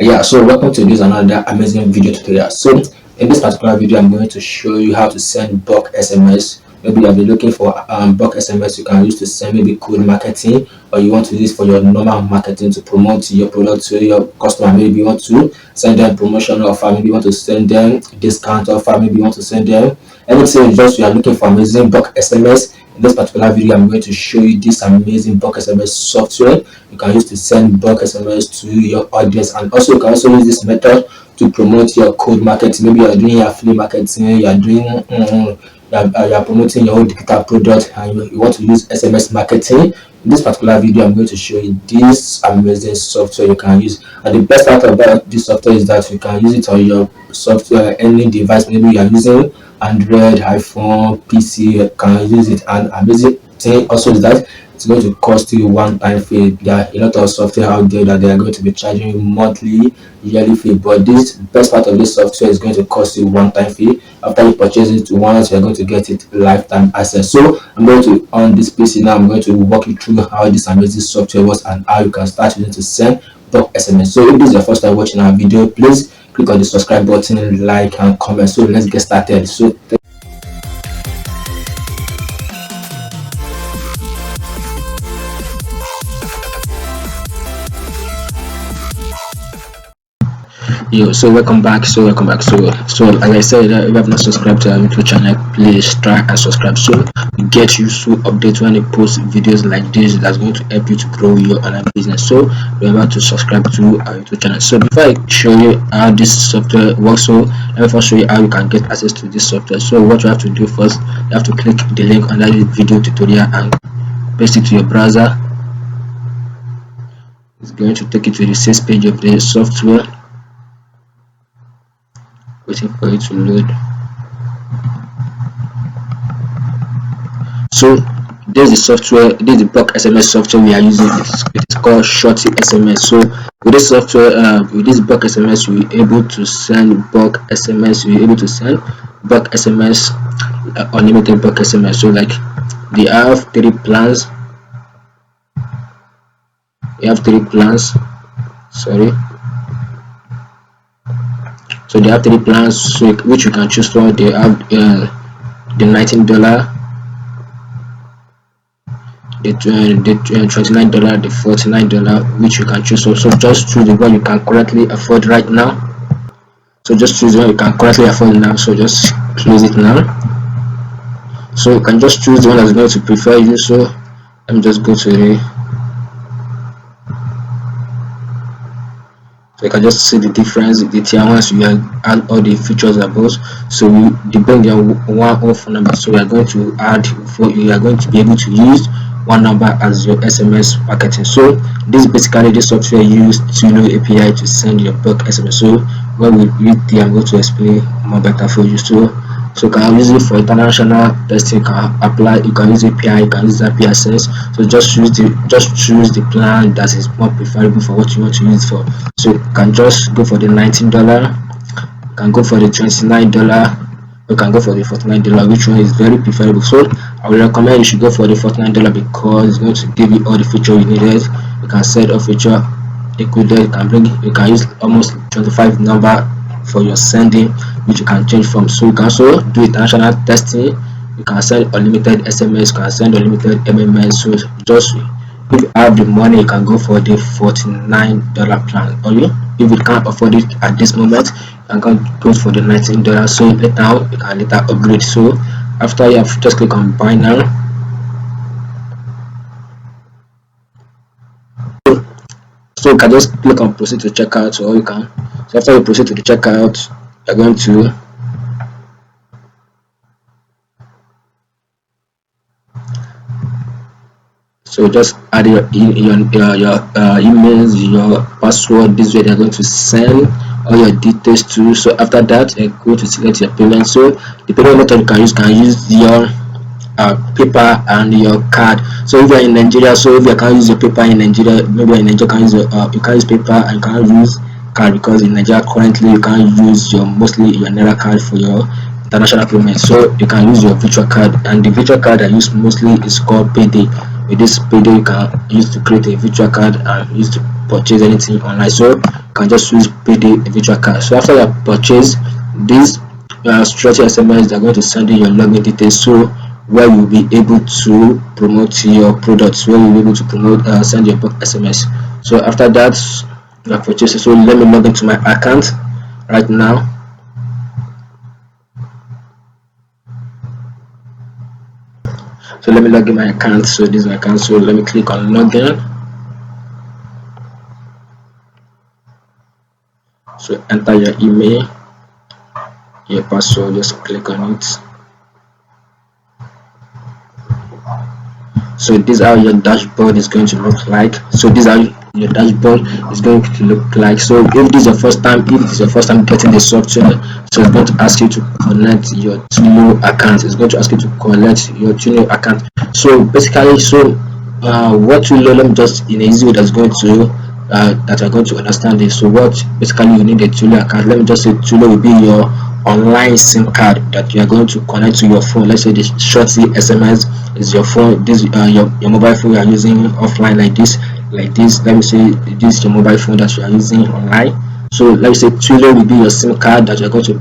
Yeah, so welcome to this another amazing video tutorial. So in this particular video, I'm going to show you how to send bulk SMS. Maybe you'll be looking for bulk SMS you can use to send maybe code marketing, or you want to use for your normal marketing to promote your product to your customer. Maybe you want to send them promotional offer, maybe you want to send them discount offer, maybe you want to send them anything. Just you are looking for amazing bulk SMS. In this particular video, I'm going to show you this amazing bulk SMS software you can use to send bulk SMS to your audience, and also you can also use this method to promote your code marketing. Maybe you are doing your affiliate marketing, you are doing you are promoting your own digital product, and you want to use SMS marketing. In this particular video, I'm going to show you this amazing software you can use. And the best part about this software is that you can use it on your software any device. Maybe you are using Android, iPhone, PC, you can use it. And amazing thing also is that it's going to cost you one-time fee. There are a lot of software out there that they are going to be charging you monthly, yearly fee, but this best part of this software is going to cost you one-time fee. After you purchase it once, you're going to get it lifetime access. So I'm going to on this PC now. I'm going to walk you through how this amazing software works and how you can start using to send bulk SMS. So if this is your first time watching our video, please click on the subscribe button, like and comment. So let's get started. So welcome back. So as I said, if you have not subscribed to our YouTube channel, please try and subscribe so you get useful updates when we post videos like this that's going to help you to grow your online business. So remember to subscribe to our YouTube channel. So before I show you how this software works, so let me first show you how you can get access to this software. So what you have to do first, you have to click the link under the video tutorial and paste it to your browser. It's going to take you to the sales page of the software. Waiting for it to load. So this is the software, this is the bulk SMS software we are using. It's called Shorty SMS. So with this software, with this bulk SMS, you'll be able to send bulk SMS. You'll be able to send bulk SMS, unlimited bulk SMS. So like they have three plans. So they have three plans, so which you can choose from. They have the $19, the $29, the $49, which you can choose. So just choose the one you can currently afford right now. So just choose the one you can currently afford now. So just close it now. So you can just choose the one that's going to prefer you. So let me just go to the. So you can just see the difference. The tier ones you add all the features above. So we depend on one phone number. So we are going to add you are going to be able to use one number as your SMS marketing. So this basically the software used Twilio API to send your bulk SMS. So when we read the, I'm going to explain more better for you. So you can use it for international testing. You can apply. You can use API. You can use API sense. So just choose the plan that is more preferable for what you want to use it for. So you can just go for the $19. You can go for the $29. You can go for the $49. Which one is very preferable? So I will recommend you should go for the $49 because it's going to give you all the features you needed. You can set a feature included. You can use almost 25 number for your sending, which you can change from. So you can also do international testing. You can send unlimited SMS, you can send unlimited MMS. So just if you have the money, you can go for the $49 plan. Or if you can't afford it at this moment, you can go for the $19. So later you can later upgrade. So after you have just click on buy now. So you can just click on proceed to checkout, or you can. So after you proceed to the checkout, you're going to just add your emails, your password. This way they're going to send all your details to. So after that, you're going to select your payment. So the payment method you can use your paper and your card. So if you're in Nigeria, so if you can't use your paper in Nigeria, maybe in Nigeria you can use paper and you can't use card, because in Nigeria currently you can't use mostly your Naira card for your international payment. So you can use your virtual card, and the virtual card I use mostly is called Payday. With this Payday, you can use to create a virtual card and use to purchase anything online, so you can just use pay the virtual card. So after you purchase this structured SMS, they're going to send you your login details, so where you'll be able to promote your products, where you'll be able to promote send your bulk SMS. So after that you have purchased. So let me log into my account right now. So let me log in my account. So this is my account, so let me click on login. So enter your email, your password, just click on it. So this is how your dashboard is going to look like. So this is how your dashboard is going to look like. So if this is your first time, getting the software, so it's going to ask you to connect your Twilio account. It's going to ask you to connect your Twilio account. So basically, what Twilio, let me just in a easy way that's going to that are going to understand this. So what basically you need a Twilio account. Let me just say Twilio will be your online SIM card that you are going to connect to your phone. Let's say the shorty SMS is your phone, this your mobile phone you are using offline, like this. Let me say this is your mobile phone that you are using online. So let me say Twilio will be your SIM card that you are going to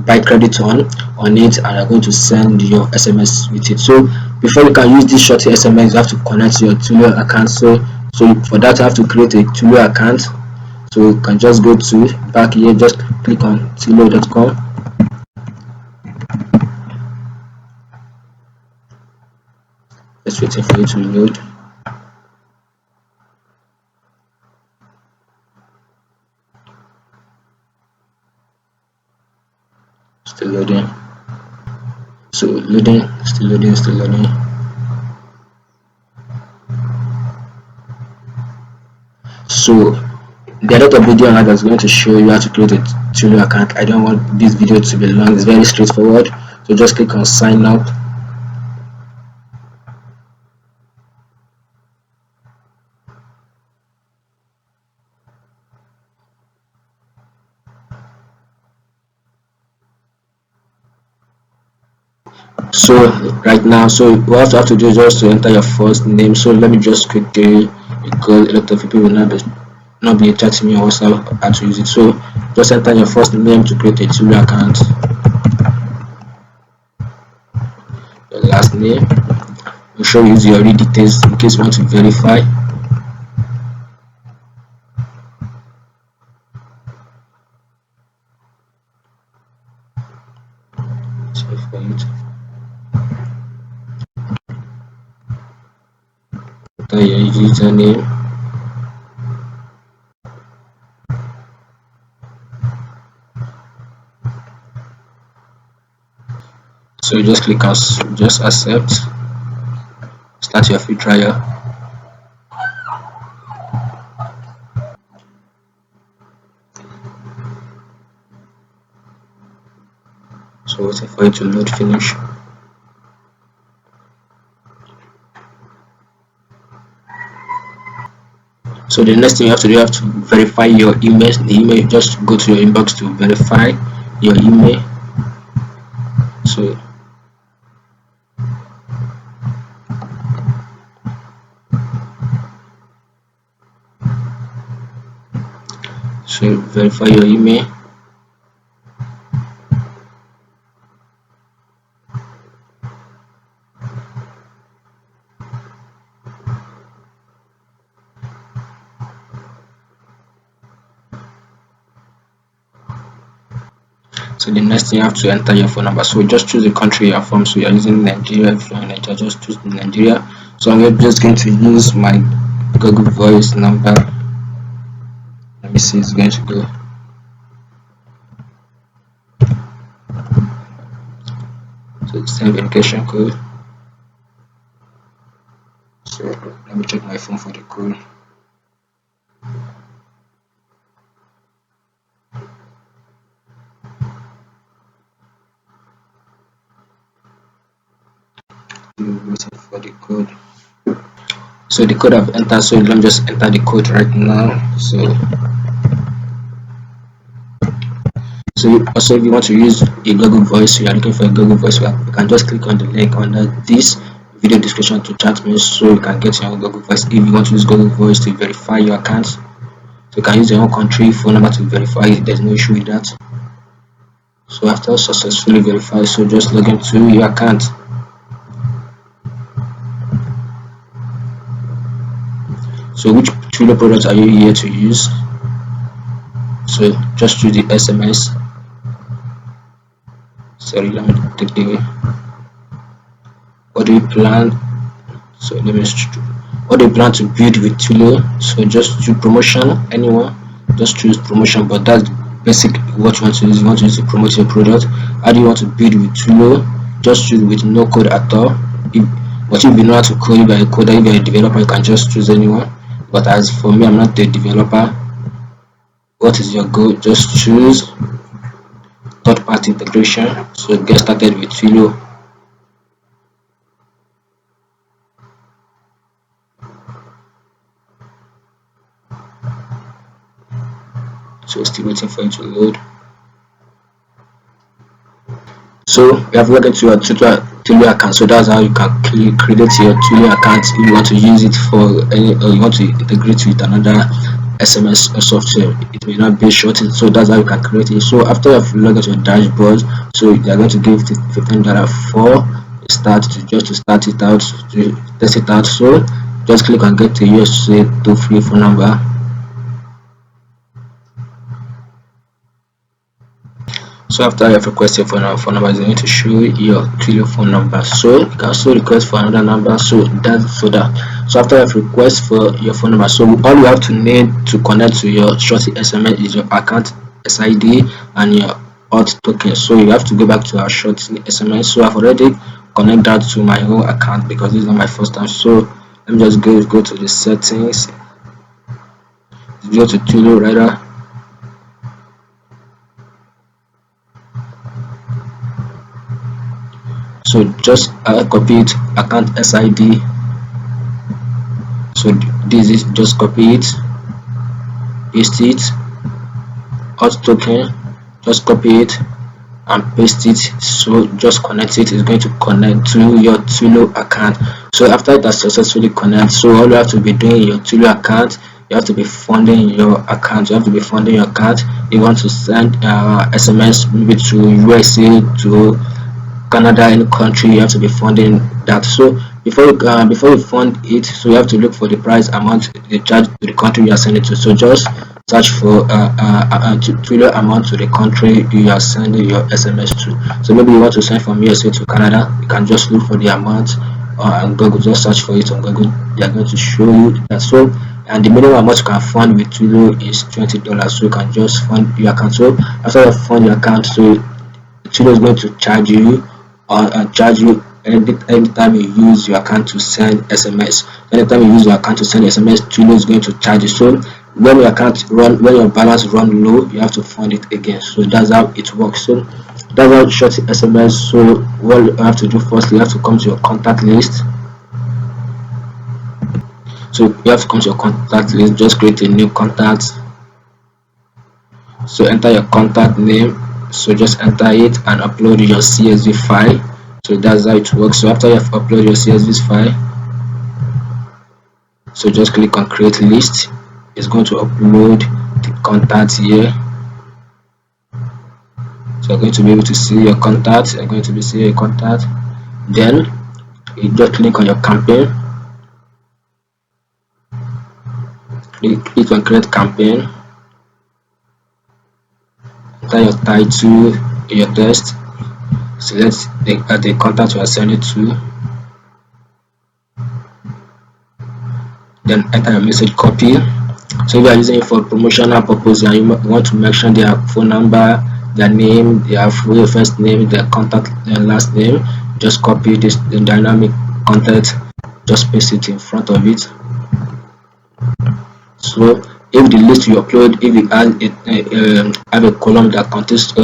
buy credit on it, and you are going to send your SMS with it. So before you can use this shorty SMS, you have to connect your Twilio account. So for that you have to create a Twilio account. So you can just go to back here, just click on twilio.com. Just waiting for it to load. Still loading. So loading, still loading. So there are a lot of video online that's going to show you how to create a Twilio account. I don't want this video to be long. It's very straightforward. So just click on sign up. So right now, so what you have to do is just to enter your first name. So let me just quickly, because a lot of people will not be chatting me on WhatsApp how to use it. So just enter your first name to create a Twilio account. Your last name. Make sure you use your read details in case you want to verify. Enter your username. So you just click on just accept. Start your free trial. So waiting for it to load finish. So the next thing you have to do, you have to verify your email. The email, just go to your inbox to verify your email. So verify your email. So the next thing, you have to enter your phone number. So just choose the country you are from. So you are using Nigeria. If you're in Nigeria, just choose Nigeria. So I'm just going to use my Google Voice number. Let me see, it's going to go. So it's the verification code. So let me check my phone for the code. Waiting for the code. So the code I've entered, so let me just enter the code right now. So also, if you want to use a Google Voice, you are looking for a Google Voice, you can just click on the link under this video description to chat me, so you can get your Google Voice if you want to use Google Voice to verify your account. you can use your own country phone number to verify it. There's no issue with that. So after successfully verified, so just log into your account. So which Twilio product are you here to use? So just choose the SMS. Sorry, let me take the what do you plan? So let me what do you plan to build with Twilio? So just choose promotion, anyone, just choose promotion, but that's basic what you want to use. You want to use to promote your product. How do you want to build with Twilio? Just choose with no code at all. But if you know how to code, if you're a coder, if you're a developer, you can just choose anyone. But as for me, I'm not a developer. What is your goal? Just choose third-party integration. So get started with Twilio. So still waiting for it to load. So you have logged into your Twilio account. So that's how you can create your Twilio account if you want to use it for any, or you want to integrate with another SMS software. It may not be shortened, so that's how you can create it. So after you've logged into your dashboard, so they are going to give $15 for start to start it out, to test it out. So just click on get a USA toll-free phone number. So after you have requested phone number, is going to show your Twilio phone number. So you can also request for another number. So that's for that. So after you have request for your phone number, so all you have to need to connect to your shorty SMS is your account SID and your auth token. So you have to go back to our shorty SMS. So I've already connected that to my whole account because this is not my first time. So let me just go to the settings, go to Twilio rather. So just copy it, account SID. So this is just copy it, paste it, auth token, just copy it and paste it. So just connect it. It's going to connect to your Twilio account. So after it has successfully connected, so all you have to be doing in your Twilio account, you have to be funding your account. You have to be funding your account. You want to send SMS maybe to USA, to Canada, any country, you have to be funding that. So before you fund it, so you have to look for the price amount they charge to the country you are sending to. So just search for Twilio amount to the country you are sending your SMS to. So maybe you want to send from USA to Canada, you can just look for the amount and Google, just search for it on Google. They are going to show you that. So and the minimum amount you can fund with Twilio is $20. So you can just fund your account. So after you fund your account, so Twilio is going to charge you anytime you use your account to send SMS. Anytime you use your account to send SMS, Twilio is going to charge you. So when your balance run low, you have to fund it again. So that's how it works. So that's how short SMS. So what you have to do first, you have to come to your contact list. So you have to come to your contact list, just create a new contact. So enter your contact name. So just enter it and upload your CSV file. So that's how it works. So after you have uploaded your CSV file, so just click on create list. It's going to upload the contacts here. So you're going to be able to see your contacts. You're going to be seeing your contact. Then you just click on your campaign. Click on create campaign. Enter your title, your text, select the contact you are sending to, then enter your message copy. So if you are using it for promotional purpose and you want to mention their phone number, their name, their full first name, their contact, their last name, just copy this the dynamic content, just paste it in front of it. So if the list you upload, if it have a column that consists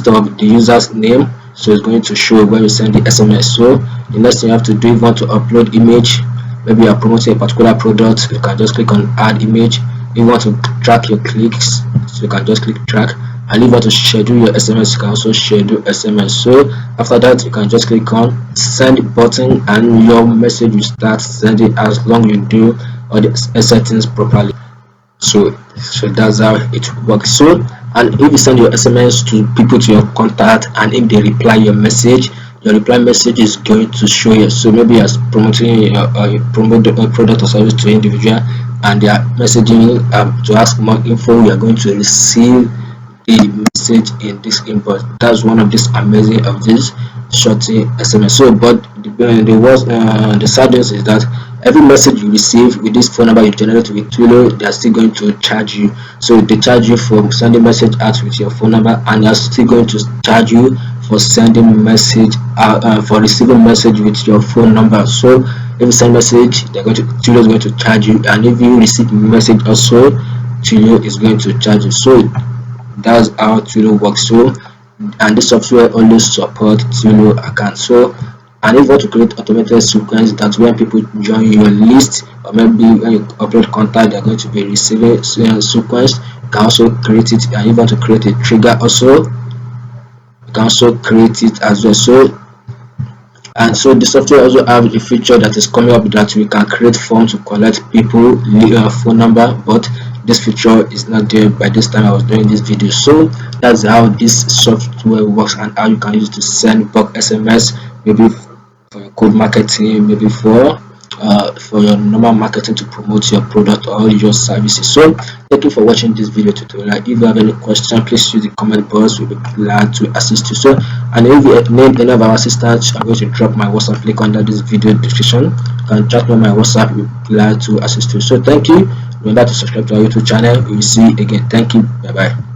of the user's name, so it's going to show when you send the SMS. So the next thing you have to do, if you want to upload image, maybe you are promoting a particular product, you can just click on add image. If you want to track your clicks, so you can just click track. And if you want to schedule your SMS, you can also schedule SMS. So after that, you can just click on send button and your message will start sending as long as you do all the settings properly. So that's how it works. So, and if you send your SMS to people, to your contact, and if they reply your message, your reply message is going to show you. So maybe you're promoting promote a product or service to an individual, and they are messaging to ask more info. You are going to receive a message in this inbox. That's one of this amazing of this shorty SMS. So, but the sadness is that every message you receive with this phone number you generate with Twilio, they are still going to charge you. So they charge you for sending message out with your phone number, and they are still going to charge you for sending message for receiving message with your phone number. So if you send message, Twilio is going to charge you, and if you receive message also, Twilio is going to charge you. So that's how Twilio works. So, and this software only support Twilio account. So, and if you want to create automated sequence that when people join your list, or maybe when you upload contact, they're going to be receiving sequence, you can also create it. And if you want to create a trigger also, you can also create it as well. So, and so the software also have a feature that is coming up that we can create form to collect people phone number, but this feature is not there by this time I was doing this video. So that's how this software works, and how you can use it to send bulk SMS, maybe for your code marketing, maybe for your normal marketing to promote your product or your services. So thank you for watching this video tutorial. If you have any question, please use the comment box. We'll be glad to assist you. So, and if you need any of our assistants, I'm going to drop my WhatsApp link under this video description. You can chat me on my WhatsApp. We'll be glad to assist you. So thank you. Remember to subscribe to our YouTube channel. We will see you again. Thank you. Bye bye.